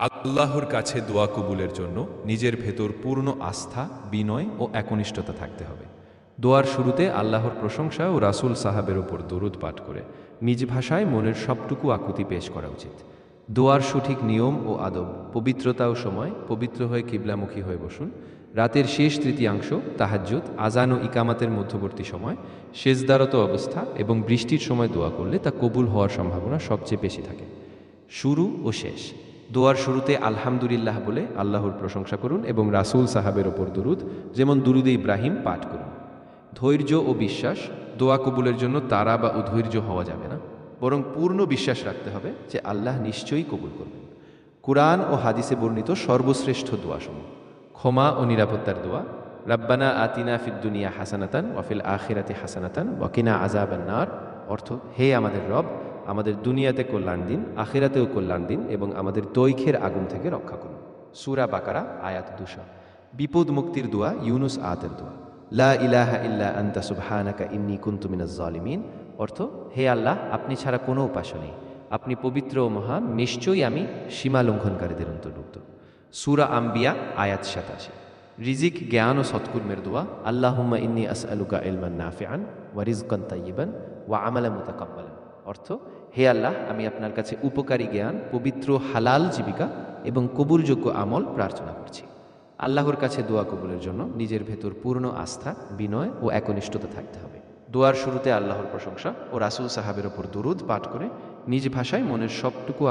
আল্লাহর কাছে দোয়া কবুলের জন্য নিজের ভেতর পূর্ণ আস্থা, বিনয় ও একনিষ্ঠতা থাকতে হবে। দোয়ার শুরুতে আল্লাহর প্রশংসা ও রাসূল সাহাবের ওপর দরুদ পাঠ করে নিজ ভাষায় মনের সবটুকু আকুতি পেশ করা উচিত। দোয়ার সঠিক নিয়ম ও আদব, পবিত্রতা ও সময়, পবিত্র হয়ে কিবলামুখী হয়ে বসুন। রাতের শেষ তৃতীয়াংশ, তাহাজ্জুদ, আজান ও ইকামাতের মধ্যবর্তী সময়, সেজদারত অবস্থা এবং বৃষ্টির সময় দোয়া করলে তা কবুল হওয়ার সম্ভাবনা সবচেয়ে বেশি থাকে। শুরু ও শেষ। দোয়ার শুরুতে আলহামদুলিল্লাহ বলে আল্লাহর প্রশংসা করুন এবং রাসূল সাহাবের ওপর দুরুদ, যেমন দুরুদে ইব্রাহিম, পাঠ করুন। ধৈর্য ও বিশ্বাস। দোয়া কবুলের জন্য তাড়া বা অধৈর্য হওয়া যাবে না, বরং পূর্ণ বিশ্বাস রাখতে হবে যে আল্লাহ নিশ্চয়ই কবুল করবেন। কুরআন ও হাদিসে বর্ণিত সর্বশ্রেষ্ঠ দোয়াসমূহ। ক্ষমা ও নিরাপত্তার দোয়া। রাব্বানা আতিনা ফিদ দুনিয়া হাসানাতান ওয়া ফিল আখিরাতি হাসানাতান ওয়া কিনা আযাবান নার। অর্থ, হে আমাদের রব, আমাদের দুনিয়াতে কল্যাণ দিন, আখিরাতেও কল্যাণ দিন এবং আমাদের দৈখের আগুন থেকে রক্ষা করুন। সূরা বাকারা, আয়াত 200। বিপদ মুক্তির দোয়া, ইউনুস আয়াতের দোয়া। লা ইলাহা ইল্লা আনতা সুবহানাকা ইন্নী কুনতু মিনাজ জালিমিন। অর্থ, হে আল্লাহ, আপনি ছাড়া কোনো উপাস্য নেই, আপনি পবিত্র ও মহান, নিশ্চয়ই আমি সীমা লঙ্ঘনকারীদের অন্তর্ভুক্ত। সূরা আম্বিয়া, আয়াত 87। রিজিক, জ্ঞান ও সৎকর্মের দোয়া। আল্লাহুম্মা ইন্নী আসআলুকা ইলমান নাফিআন ওয়া রিজকান তাইয়িবান ওয়া আমালান মুতাকাব্বালান। অর্থ, হে আল্লাহ, আমি আপনার কাছে উপকারী জ্ঞান, পবিত্র হালাল জীবিকা এবং কবুলযোগ্য আমল প্রার্থনা করছি। আল্লাহর কাছে দোয়া কবুলের জন্য নিজের ভেতর পূর্ণ আস্থা, বিনয় ও একনিষ্ঠতা থাকতে হবে। দোয়ার শুরুতে আল্লাহর প্রশংসা ও রাসূল সাহাবের ওপর দুরুদ পাঠ করে নিজ ভাষায় মনের সবটুকু